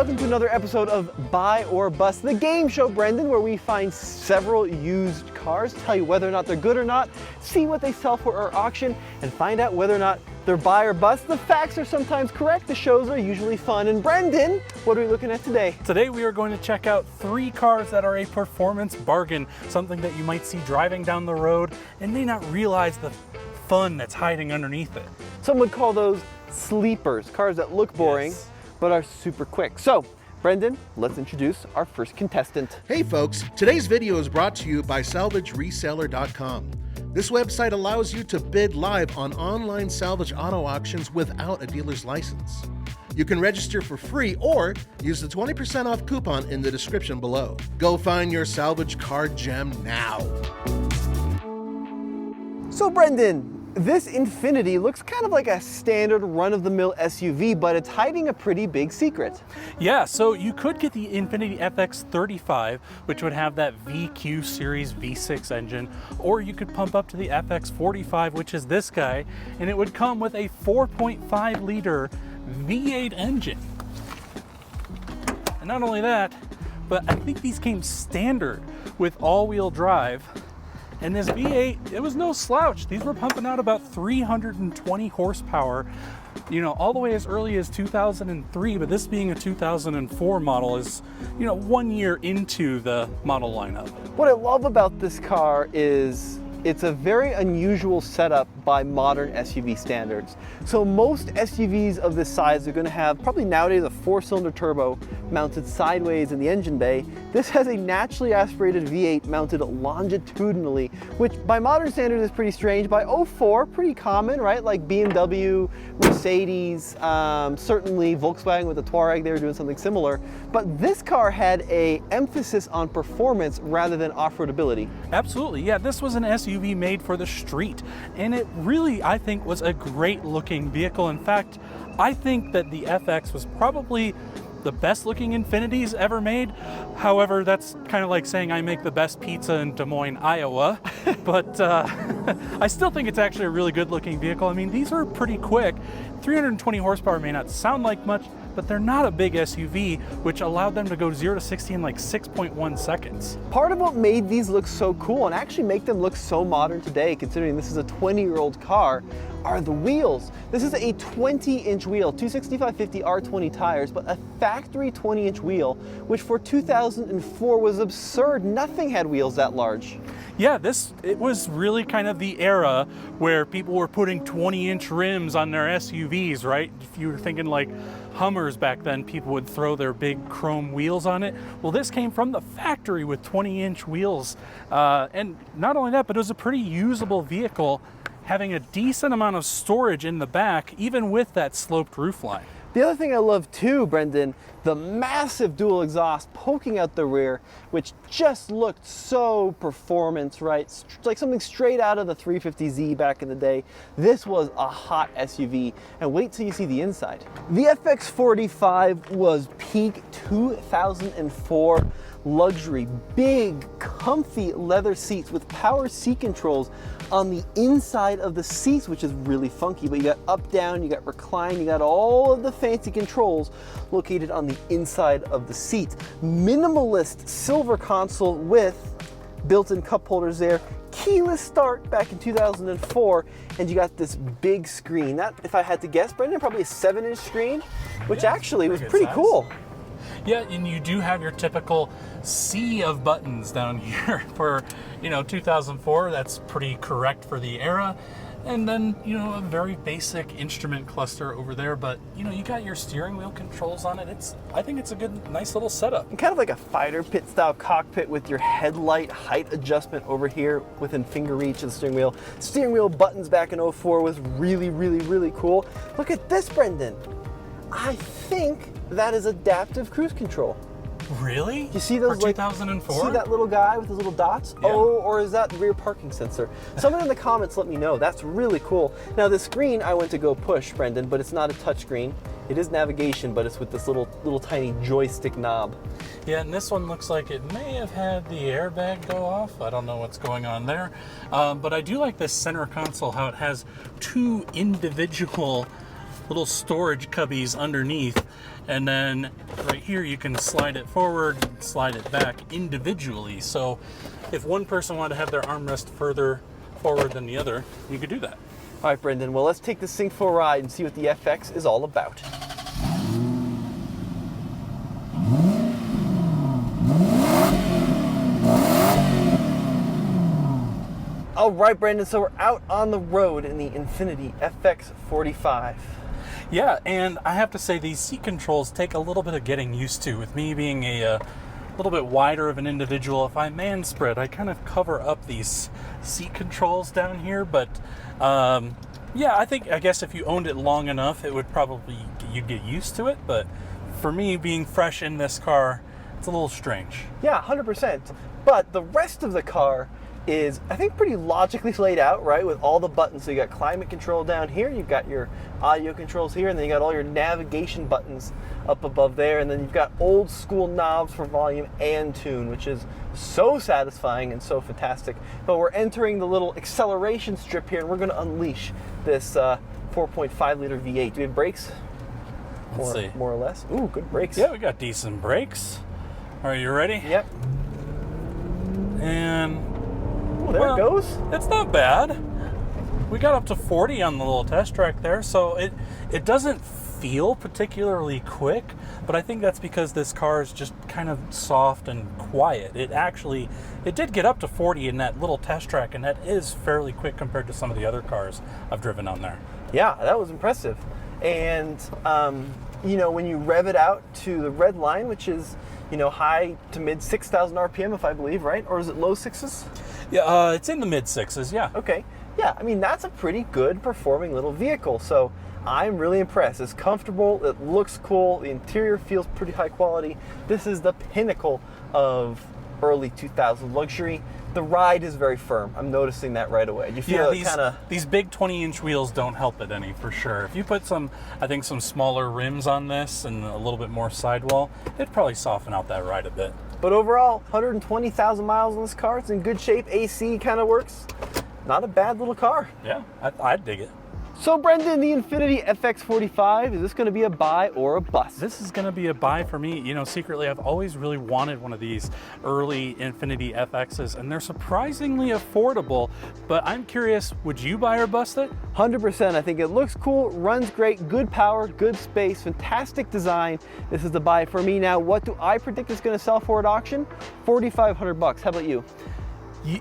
welcome to another episode of Buy or Bust, the game show, Brendan, where we find several used cars, tell you whether or not they're good or not, see what they sell for or auction, and find out whether or not they're buy or bust. The facts are sometimes correct, the shows are usually fun. And Brendan, what are we looking at today? Today we are going to check out 3 cars that are a performance bargain, something that you might see driving down the road and may not realize the fun that's hiding underneath it. Some would call those sleepers, cars that look boring, Yes, but are super quick. So, Brendan, let's introduce our first contestant. Hey folks, today's video is brought to you by SalvageReseller.com. This website allows you to bid live on online salvage auto auctions without a dealer's license. You can register for free or use the 20% off coupon in the description below. Go find your salvage car gem now. So Brendan, this Infiniti looks kind of like a standard run-of-the-mill SUV, but it's hiding a pretty big secret. Yeah, so you could get the Infiniti FX45, which would have that VQ Series V6 engine, or you could pump up to the FX45, which is this guy, and it would come with a 4.5 liter V8 engine. And not only that, but I think these came standard with all-wheel drive. And this V8, it was no slouch. These were pumping out about 320 horsepower, you know, all the way as early as 2003, but this being a 2004 model is, you know, 1 year into the model lineup. What I love about this car is it's a very unusual setup by modern SUV standards. So most SUVs of this size are going to have probably nowadays a 4-cylinder turbo mounted sideways in the engine bay. This has a naturally aspirated V8 mounted longitudinally, which by modern standards is pretty strange. By 04, pretty common, right? Like BMW, Mercedes, certainly Volkswagen with the Touareg, they were doing something similar. But this car had an emphasis on performance rather than off-roadability. Absolutely, yeah, this was an SUV made for the street, and it really, I think, was a great looking vehicle. In fact, I think that the FX was probably the best looking Infinitis ever made. However, that's kind of like saying I make the best pizza in Des Moines, Iowa. But I still think it's actually a really good looking vehicle. I mean, these are pretty quick. 320 horsepower may not sound like much, but they're not a big SUV, which allowed them to go 0 to 60 in like 6.1 seconds. Part of what made these look so cool and actually make them look so modern today, considering this is a 20-year-old car, are the wheels. This is a 20-inch wheel, 265/50 R20 tires, but a factory 20-inch wheel, which for 2004 was absurd. Nothing had wheels that large. Yeah, it was really kind of the era where people were putting 20-inch rims on their SUVs, right? If you were thinking like Hummers back then, people would throw their big chrome wheels on it. Well, this came from the factory with 20-inch wheels. And not only that, but it was a pretty usable vehicle, having a decent amount of storage in the back, even with that sloped roofline. The other thing I love too, Brendan, the massive dual exhaust poking out the rear, which just looked so performance, right? Like something straight out of the 350Z back in the day. This was a hot SUV, and wait till you see the inside. The FX45 was peak 2004 luxury, big, comfy leather seats with power seat controls on the inside of the seats, which is really funky, but you got up, down, you got recline, you got all of the fancy controls located on the inside of the seat. Minimalist silver console with built-in cup holders there, keyless start back in 2004, and you got this big screen. That, if I had to guess, Brendan, probably a 7-inch screen, which actually was pretty cool. Yeah, and you do have your typical sea of buttons down here for, you know, 2004. That's pretty correct for the era. And then, you know, a very basic instrument cluster over there, but, you know, you got your steering wheel controls on it. I think it's a good, nice little setup. Kind of like a fighter pit style cockpit with your headlight height adjustment over here within finger reach of the steering wheel. Steering wheel buttons back in 04 was really, really, really cool. Look at this, Brendan. I think that is adaptive cruise control. Really? You see those, for 2004? See that little guy with his little dots? Yeah. Oh, or is that rear parking sensor? Someone in the comments let me know. That's really cool. Now the screen I went to go push, Brendan, but it's not a touch screen. It is navigation, but it's with this little tiny joystick knob. Yeah, and this one looks like it may have had the airbag go off. I don't know what's going on there. But I do like this center console, how it has two individual little storage cubbies underneath, and then right here you can slide it forward, slide it back individually. So if one person wanted to have their armrest further forward than the other, you could do that. All right, Brendan, well, let's take this thing for a ride and see what the FX is all about. All right, Brandon, so we're out on the road in the Infiniti FX45. Yeah, and I have to say these seat controls take a little bit of getting used to. With me being a little bit wider of an individual, if I man spread, I kind of cover up these seat controls down here. But yeah, I guess if you owned it long enough, it would probably, you'd get used to it. But for me, being fresh in this car, it's a little strange. Yeah, 100%. But the rest of the car is, I think, pretty logically laid out, right? With all the buttons. So you got climate control down here, you've got your audio controls here, and then you got all your navigation buttons up above there, and then you've got old school knobs for volume and tune, which is so satisfying and so fantastic. But we're entering the little acceleration strip here, and we're going to unleash this 4.5 liter V8. Do we have brakes? Let's see. More or less. Ooh, good brakes. Yeah, we got decent brakes. Are you ready? Yep. And Oh, there it goes. It's not bad. We got up to 40 on the little test track there, so it doesn't feel particularly quick, but I think that's because this car is just kind of soft and quiet. It did get up to 40 in that little test track, and that is fairly quick compared to some of the other cars I've driven on there. Yeah, that was impressive. And you know, when you rev it out to the red line, which is, you know, high to mid 6,000 RPM, if I believe, right? Or is it low sixes? Yeah, it's in the mid sixes, yeah. Okay. Yeah, I mean, that's a pretty good performing little vehicle. So I'm really impressed. It's comfortable, it looks cool, the interior feels pretty high quality. This is the pinnacle of early 2000 luxury. The ride is very firm. I'm noticing that right away. Do you feel these big 20-inch wheels don't help it any, for sure. If you put some smaller rims on this and a little bit more sidewall, it'd probably soften out that ride a bit. But overall, 120,000 miles on this car. It's in good shape. AC kind of works. Not a bad little car. Yeah, I'd dig it. So Brendan, the Infiniti FX45, is this going to be a buy or a bust? This is going to be a buy for me. You know, secretly, I've always really wanted one of these early Infiniti FXs, and they're surprisingly affordable. But I'm curious, would you buy or bust it? 100%. I think it looks cool, runs great, good power, good space, fantastic design. This is the buy for me. Now, what do I predict it's going to sell for at auction? $4,500. How about you?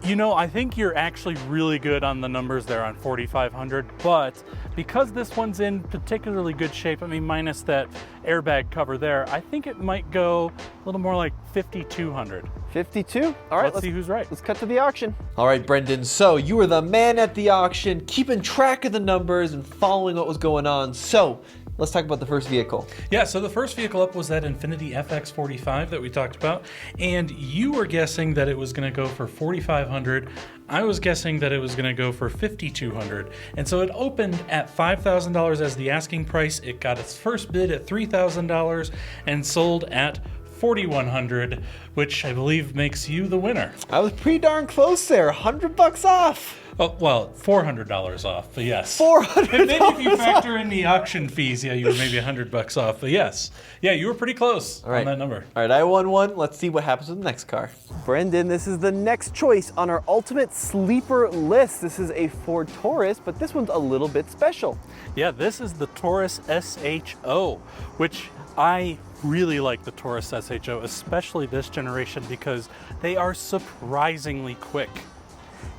You know, I think you're actually really good on the numbers there on 4,500, but because this one's in particularly good shape, I mean, minus that airbag cover there, I think it might go a little more like 5,200. 52? All right, let's see who's right. Let's cut to the auction. All right, Brendan, so you were the man at the auction, keeping track of the numbers and following what was going on. So let's talk about the first vehicle. Yeah, so the first vehicle up was that Infiniti FX45 that we talked about, and you were guessing that it was going to go for $4,500. I was guessing that it was going to go for $5,200, and so it opened at $5,000 as the asking price. It got its first bid at $3,000 and sold at $4,100, which I believe makes you the winner. I was pretty darn close there. $100 off. Oh, well, $400 off, but yes. $400. And maybe if you factor in the auction fees, yeah, you were maybe $100 off, but yes. Yeah, you were pretty close on that number. All right, I won one. Let's see what happens with the next car. Brendan, this is the next choice on our ultimate sleeper list. This is a Ford Taurus, but this one's a little bit special. Yeah, this is the Taurus SHO, which I really like the Taurus SHO, especially this generation, because they are surprisingly quick.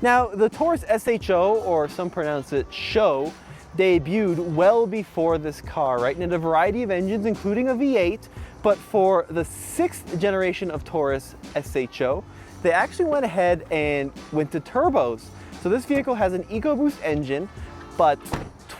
Now, the Taurus SHO, or some pronounce it SHO, debuted well before this car, right? And in a variety of engines, including a V8, but for the 6th generation of Taurus SHO, they actually went ahead and went to turbos. So this vehicle has an EcoBoost engine, but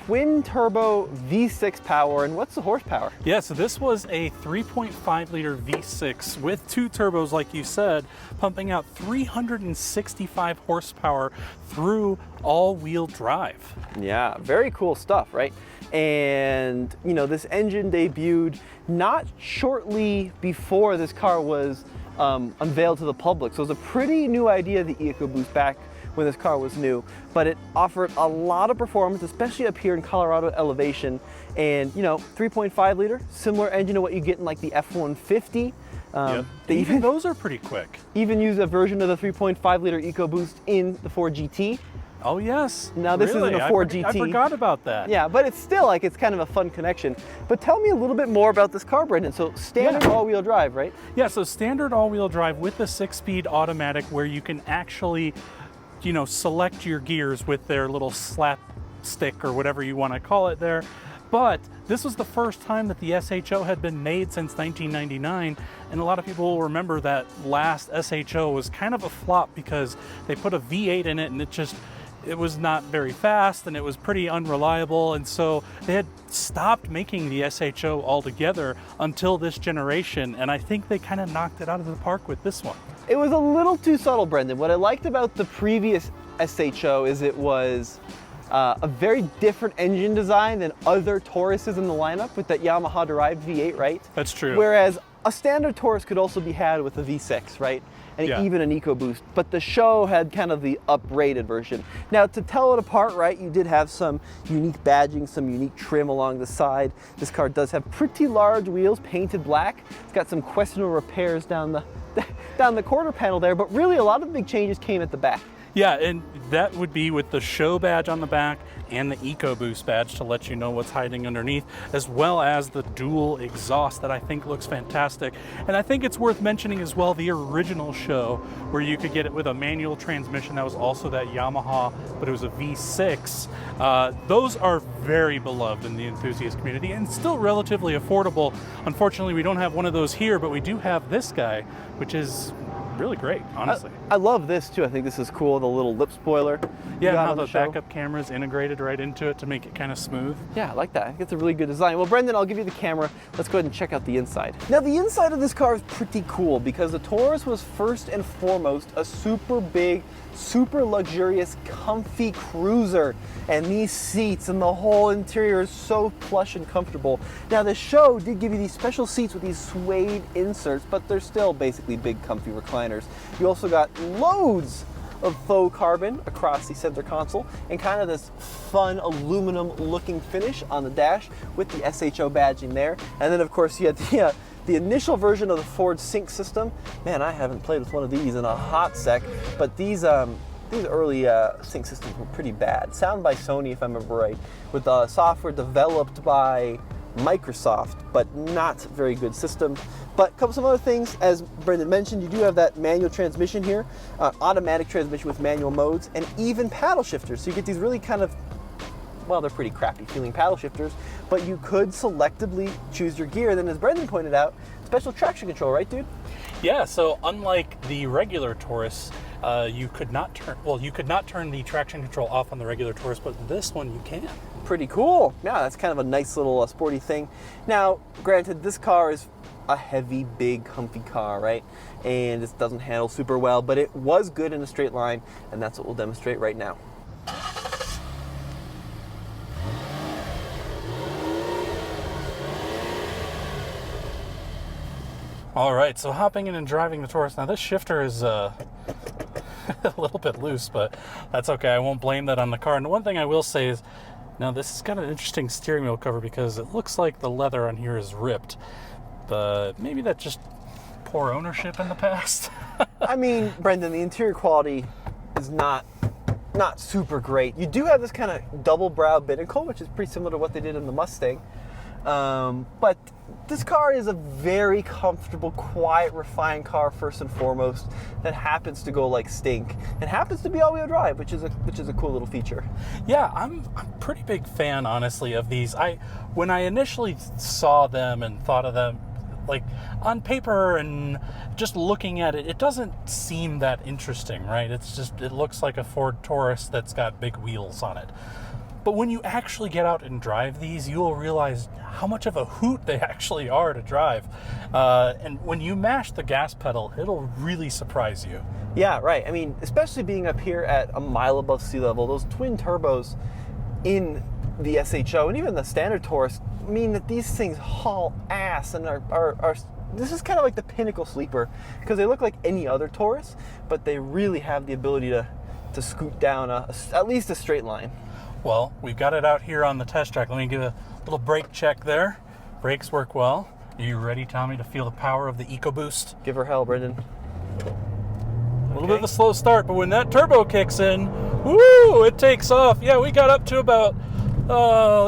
twin turbo V6 power. And what's the horsepower? Yeah, so this was a 3.5 liter V6 with two turbos, like you said, pumping out 365 horsepower through all-wheel drive. Yeah, very cool stuff, right? And you know, this engine debuted not shortly before this car was unveiled to the public. So it was a pretty new idea, the EcoBoost, back when this car was new, but it offered a lot of performance, especially up here in Colorado elevation. And 3.5 liter, similar engine to what you get in like the F-150. Yep. They even those are pretty quick. Even use a version of the 3.5 liter EcoBoost in the Ford GT. Oh yes. Now this really? isn't a Ford GT. I forgot about that. Yeah, but it's still like, it's kind of a fun connection. But tell me a little bit more about this car, Brendan. So standard all-wheel drive, right? Yeah, so standard all-wheel drive with the 6-speed automatic where you can actually, select your gears with their little slap stick or whatever you want to call it there. But this was the first time that the SHO had been made since 1999, and a lot of people will remember that last SHO was kind of a flop because they put a V8 in it and it was not very fast and it was pretty unreliable, and so they had stopped making the SHO altogether until this generation, and I think they kind of knocked it out of the park with this one. It was a little too subtle, Brendan. What I liked about the previous SHO is it was a very different engine design than other Tauruses in the lineup with that Yamaha-derived V8, right? That's true. Whereas a standard Taurus could also be had with a V6, right? And even an EcoBoost. But the SHO had kind of the uprated version. Now, to tell it apart, right, you did have some unique badging, some unique trim along the side. This car does have pretty large wheels, painted black. It's got some questionable repairs down the quarter panel there, but really a lot of the big changes came at the back. Yeah, and that would be with the SHO badge on the back and the EcoBoost badge to let you know what's hiding underneath, as well as the dual exhaust that I think looks fantastic. And I think it's worth mentioning as well the original SHO, where you could get it with a manual transmission that was also that Yamaha, but it was a V6. Those are very beloved in the enthusiast community and still relatively affordable. Unfortunately, we don't have one of those here, but we do have this guy, which is really great, honestly. I love this too. I think this is cool, the little lip spoiler. Yeah, and how the backup camera is integrated right into it to make it kind of smooth. Yeah, I like that. I think it's a really good design. Well, Brendan, I'll give you the camera. Let's go ahead and check out the inside. Now, the inside of this car is pretty cool because the Taurus was first and foremost a super big, super luxurious, comfy cruiser. And these seats and the whole interior is so plush and comfortable. Now, the SHO did give you these special seats with these suede inserts, but they're still basically big, comfy recliners. You also got loads of faux carbon across the center console and kind of this fun aluminum looking finish on the dash with the SHO badging there. And then of course you had the initial version of the Ford Sync system. Man, I haven't played with one of these in a hot sec, but these early sync systems were pretty bad. Sound by Sony, if I remember right, with software developed by Microsoft, but not very good system. But some other things, as Brendan mentioned, you do have that manual transmission here, automatic transmission with manual modes, and even paddle shifters. So you get these really kind of, well, they're pretty crappy feeling paddle shifters, but you could selectively choose your gear. Then, as Brendan pointed out, special traction control, right, dude? Yeah, so unlike the regular Taurus, you could not turn the traction control off on the regular Taurus, but this one you can. Pretty cool. Yeah, that's kind of a nice little sporty thing. Now, granted, this car is a heavy, big, comfy car, right? And it doesn't handle super well, but it was good in a straight line, and that's what we'll demonstrate right now. All right, so hopping in and driving the Taurus. Now this shifter is a little bit loose, but that's okay. I won't blame that on the car. And the one thing I will say is, now this has got an interesting steering wheel cover because it looks like the leather on here is ripped, but maybe that's just poor ownership in the past. I mean, Brendan, the interior quality is not super great. You do have this kind of double brow binnacle, which is pretty similar to what they did in the Mustang. But this car is a very comfortable, quiet, refined car first and foremost that happens to go like stink and happens to be all-wheel drive, which is a cool little feature. Yeah, I'm a pretty big fan, honestly, of these. When I initially saw them and thought of them, like on paper and just looking at it, it doesn't seem that interesting, right? It looks like a Ford Taurus that's got big wheels on it. But when you actually get out and drive these, you will realize how much of a hoot they actually are to drive. And when you mash the gas pedal, it'll really surprise you. Yeah, right. I mean, especially being up here at a mile above sea level, those twin turbos in the SHO and even the standard Taurus mean that these things haul ass and are this is kind of like the pinnacle sleeper because they look like any other Taurus, but they really have the ability to to scoot down at least a straight line. Well, we've got it out here on the test track. Let me give a little brake check there. Brakes work well. Are you ready, Tommy, to feel the power of the EcoBoost? Give her hell, Brendan. A little bit of a slow start, but when that turbo kicks in, woo, it takes off. Yeah, we got up to about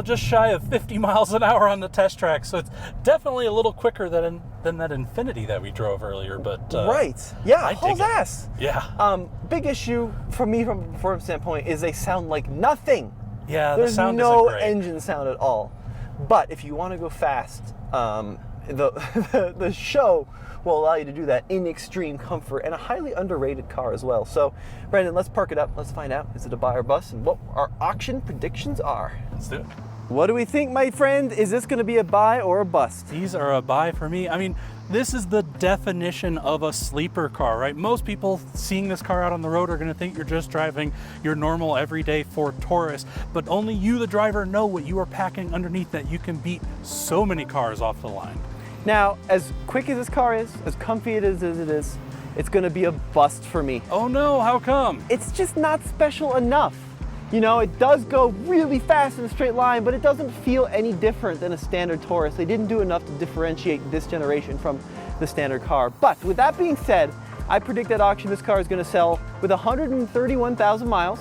just shy of 50 miles an hour on the test track, so it's definitely a little quicker than that Infiniti that we drove earlier. But right, yeah, I hauls dig it. ass. Yeah. Big issue for me from a performance standpoint is they sound like nothing. Yeah, There's the sound no isn't great. engine sound at all. But if you want to go fast, the SHO will allow you to do that in extreme comfort, and a highly underrated car as well. So, Brandon, let's park it up. Let's find out, is it a buy or bust, and what our auction predictions are. Let's do it. What do we think, my friend? Is this going to be a buy or a bust? These are a buy for me. I mean, this is the definition of a sleeper car, right? Most people seeing this car out on the road are going to think you're just driving your normal everyday Ford Taurus, but only you, the driver, know what you are packing underneath that you can beat so many cars off the line. Now, as quick as this car is, as comfy as it is, it's going to be a bust for me. Oh no, how come? It's just not special enough. You know, it does go really fast in a straight line, but it doesn't feel any different than a standard Taurus. They didn't do enough to differentiate this generation from the standard car. But with that being said, I predict at auction this car is going to sell with 131,000 miles,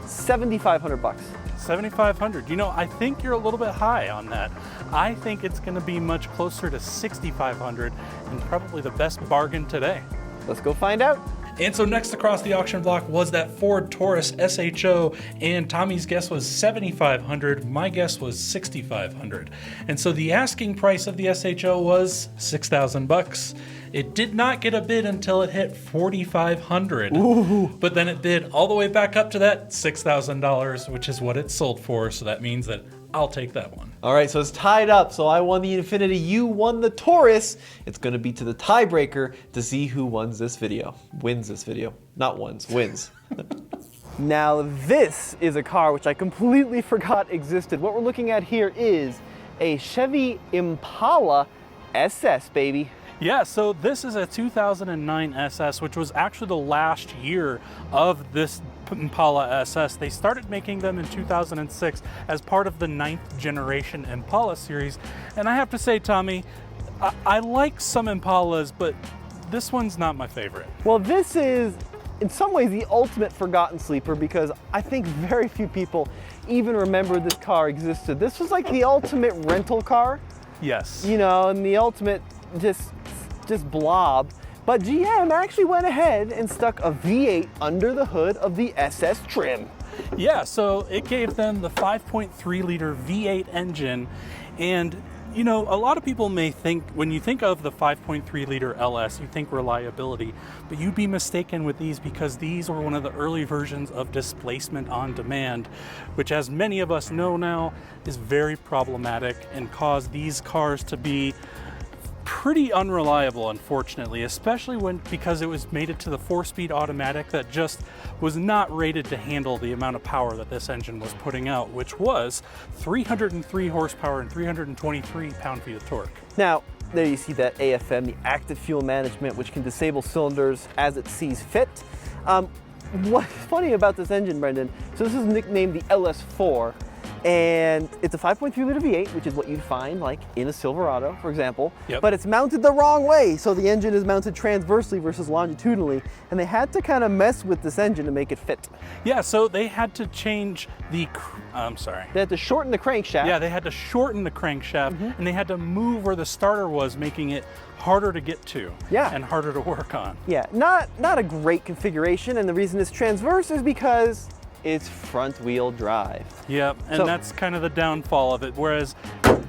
$7,500. 7,500. You know, I think you're a little bit high on that. I think it's going to be much closer to 6,500 and probably the best bargain today. Let's go find out. And so next across the auction block was that Ford Taurus SHO, and Tommy's guess was 7,500. My guess was 6,500. And so the asking price of the SHO was $6,000. It did not get a bid until it hit 4,500. But then it bid all the way back up to that $6,000, which is what it sold for. So that means that I'll take that one. All right, so it's tied up. So I won the Infiniti, you won the Taurus. It's going to be to the tiebreaker to see who wins this video. Not wins. Now this is a car which I completely forgot existed. What we're looking at here is a Chevy Impala SS, baby. Yeah, so this is a 2009 SS, which was actually the last year of this Impala SS. They started making them in 2006 as part of the 9th generation Impala series. And I have to say, Tommy, I like some Impalas, but this one's not my favorite. Well, this is in some ways the ultimate forgotten sleeper because I think very few people even remember this car existed. This was like the ultimate rental car. Yes. You know, and the ultimate just blob. But GM actually went ahead and stuck a V8 under the hood of the SS trim. Yeah, so it gave them the 5.3 liter V8 engine. And you know, a lot of people may think, when you think of the 5.3 liter LS, you think reliability, but you'd be mistaken with these because these were one of the early versions of displacement on demand, which, as many of us know now, is very problematic and caused these cars to be pretty unreliable, unfortunately, especially because it was mated to the 4-speed automatic that just was not rated to handle the amount of power that this engine was putting out, which was 303 horsepower and 323 pound-feet of torque. Now, there you see that AFM, the active fuel management, which can disable cylinders as it sees fit. What's funny about this engine, Brendan, so this is nicknamed the LS4, and it's a 5.3 liter V8, which is what you'd find like in a Silverado, for example. Yep. But it's mounted the wrong way. So the engine is mounted transversely versus longitudinally. And they had to kind of mess with this engine to make it fit. Yeah, so they had to change the, They had to shorten the crankshaft. Yeah, they had to shorten the crankshaft, and they had to move where the starter was, making it harder to get to. Yeah. And harder to work on. Yeah, not a great configuration. And the reason it's transverse is because it's front wheel drive. Yep, and that's kind of the downfall of it. Whereas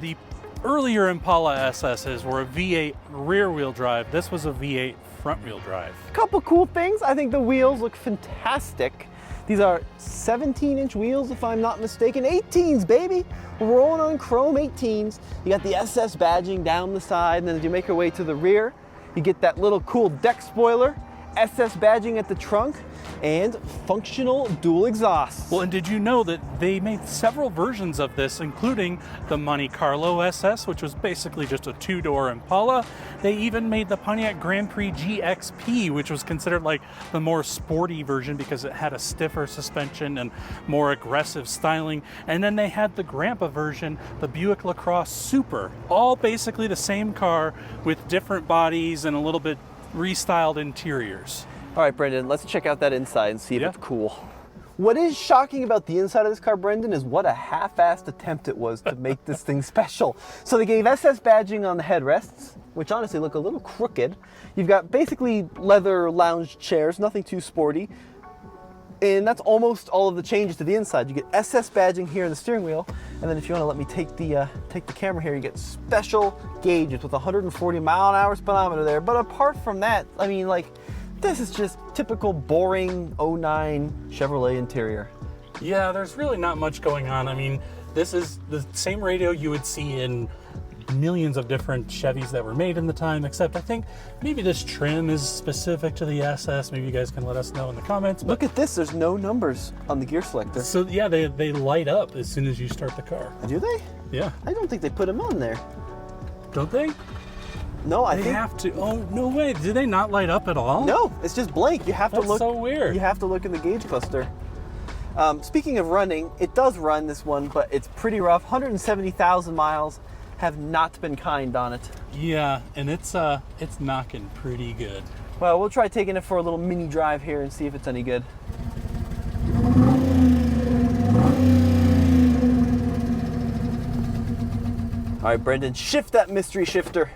the earlier Impala SSs were a V8 rear wheel drive, this was a V8 front wheel drive. Couple cool things. I think the wheels look fantastic. These are 17-inch wheels, if I'm not mistaken. 18s, baby. We're rolling on chrome 18s. You got the SS badging down the side, and then as you make your way to the rear, you get that little cool deck spoiler SS badging at the trunk, and functional dual exhausts. Well, and did you know that they made several versions of this, including the Monte Carlo SS, which was basically just a two-door Impala. They even made the Pontiac Grand Prix GXP, which was considered like the more sporty version because it had a stiffer suspension and more aggressive styling. And then they had the Grandpa version, the Buick LaCrosse Super, all basically the same car with different bodies and a little bit restyled interiors. All right, Brendan, let's check out that inside and see if Yeah. it's cool. What is shocking about the inside of this car, Brendan, is what a half-assed attempt it was to make this thing special. So they gave SS badging on the headrests, which honestly look a little crooked. You've got basically leather lounge chairs, nothing too sporty. And that's almost all of the changes to the inside. You get SS badging here in the steering wheel, and then if you want to let me take the camera here, you get special gauges with 140 mile an hour speedometer there. But apart from that, I mean, like, this is just typical boring 09 Chevrolet interior. Yeah, there's really not much going on. I mean, this is the same radio you would see in millions of different Chevys that were made in the time, except I think maybe this trim is specific to the SS. Maybe you guys can let us know in the comments. But Look at this, there's no numbers on the gear selector. so yeah, they light up as soon as you start the car. Do they? Yeah. I don't think they put them on there. Don't they? No, I They think... have to. Oh, no way. Do they not light up at all? No, it's just blank. You have to That's look. so weird. You have to look in the gauge cluster. Speaking of running, it does run this one, but it's pretty rough. 170,000 miles. Have not been kind on it. Yeah, and it's knocking pretty good. Well, we'll try taking it for a little mini drive here and see if it's any good. All right, Brendan, shift that mystery shifter.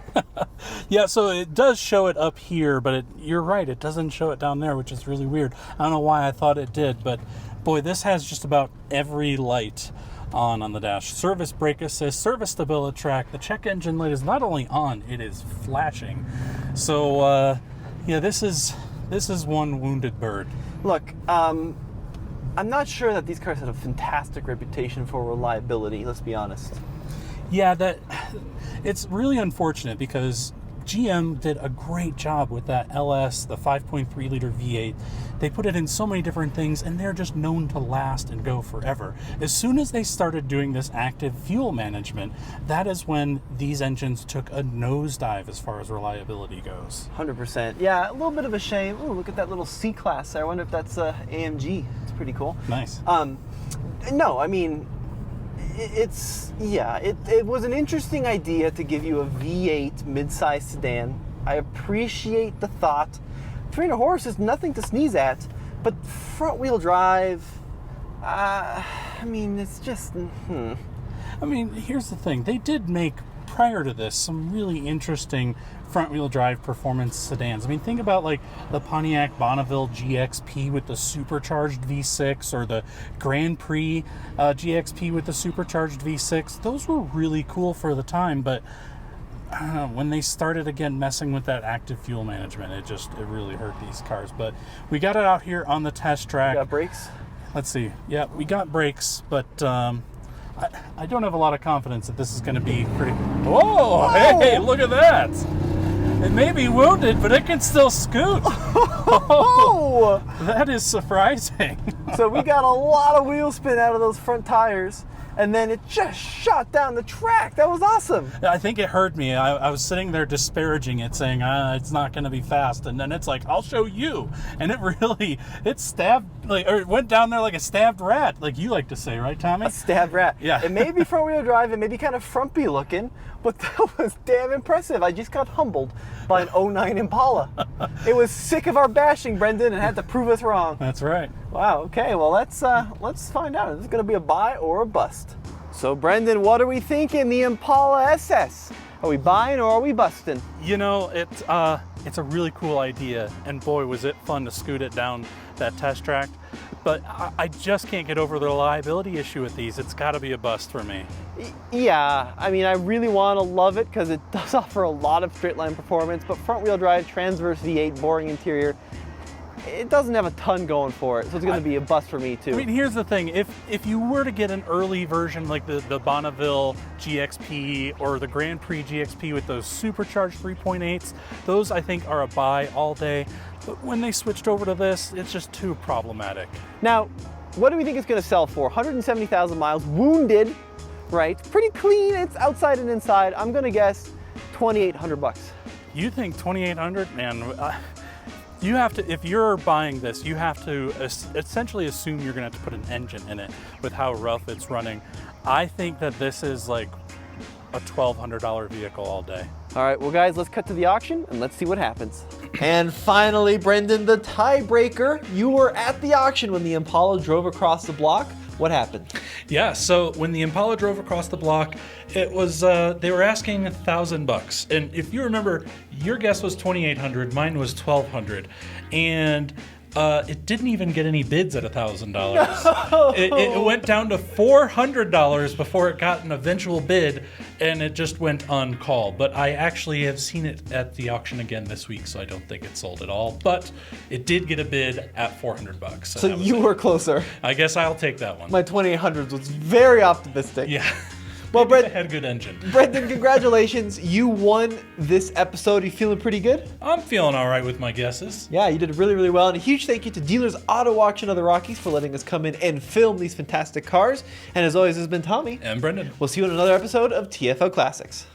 Yeah, so it does show it up here, but you're right, it doesn't show it down there, which is really weird. I don't know why I thought it did, but boy, this has just about every light on the dash. Service brake assist, service stability track. The check engine light is not only on, it is flashing. So yeah, this is one wounded bird. Look, I'm not sure that these cars have a fantastic reputation for reliability, let's be honest. Yeah, it's really unfortunate because GM did a great job with that LS, the 5.3 liter V8. They put it in so many different things and they're just known to last and go forever. As soon as they started doing this active fuel management, that is when these engines took a nosedive as far as reliability goes. 100%. Yeah, a little bit of a shame. Ooh, look at that little C-Class there. I wonder if that's AMG. It's pretty cool. Nice. No, I mean, it was an interesting idea to give you a V8 mid-size sedan. I appreciate the thought. 300 horse is nothing to sneeze at, but front-wheel drive, I mean, it's just, I mean, here's the thing. They did make, prior to this, some really interesting front-wheel drive performance sedans. I mean, think about like the Pontiac Bonneville GXP with the supercharged V6 or the Grand Prix GXP with the supercharged V6. Those were really cool for the time, but I don't know, when they started again messing with that active fuel management, it really hurt these cars. But we got it out here on the test track. got brakes? Let's see. Yeah, we got brakes, but I don't have a lot of confidence that this is going to be pretty... Whoa! Hey, look at that! It may be wounded, but it can still scoot. Oh! That is surprising. So we got a lot of wheel spin out of those front tires, and then it just shot down the track. That was awesome. I think it hurt me. I was sitting there disparaging it, saying, it's not going to be fast. And then it's like, I'll show you. And it stabbed, or it went down there like a stabbed rat, like you like to say, right, Tommy? A stabbed rat. Yeah. It may be front-wheel drive, it may be kind of frumpy looking, but that was damn impressive. I just got humbled by an 09 Impala. It was sick of our bashing, Brendan, and had to prove us wrong. That's right. Wow, okay, well, let's find out. Is this going to be a buy or a bust? So, Brendan, what are we thinking? The Impala SS. Are we buying or are we busting? You know, it's a really cool idea, and boy, was it fun to scoot it down that test track. But I just can't get over the reliability issue with these. It's got to be a bust for me. Yeah, I mean, I really want to love it because it does offer a lot of straight line performance, but front-wheel drive, transverse V8, boring interior, it doesn't have a ton going for it, so it's going to be a bust for me too. I mean, here's the thing. If you were to get an early version like the Bonneville GXP or the Grand Prix GXP with those supercharged 3.8s, those I think are a buy all day. But when they switched over to this, it's just too problematic. Now, what do we think it's going to sell for? 170,000 miles, wounded, right? Pretty clean. It's outside and inside. I'm going to guess 2,800 bucks. You think 2,800? Man, you have to, if you're buying this, you have to essentially assume you're going to have to put an engine in it with how rough it's running. I think that this is like a $1,200 vehicle all day. All right, well guys, let's cut to the auction and let's see what happens. And finally, Brendan, the tiebreaker. You were at the auction when the Impala drove across the block. What happened? Yeah, so when the Impala drove across the block, it was, they were asking $1,000. And if you remember, your guess was 2,800, mine was 1,200. And it didn't even get any bids at $1,000. No. It went down to $400 before it got an eventual bid, and it just went on call. But I actually have seen it at the auction again this week, so I don't think it sold at all. But it did get a bid at $400. So you were closer. I guess I'll take that one. My 2,800 was very optimistic. Yeah. Well, Brendan had a good engine. Brendan, congratulations. You won this episode. Are you feeling pretty good? I'm feeling all right with my guesses. Yeah, you did really, really well. And a huge thank you to Dealers Auto Auction of the Rockies for letting us come in and film these fantastic cars. And as always, this has been Tommy. And Brendan. We'll see you in another episode of TFL Classics.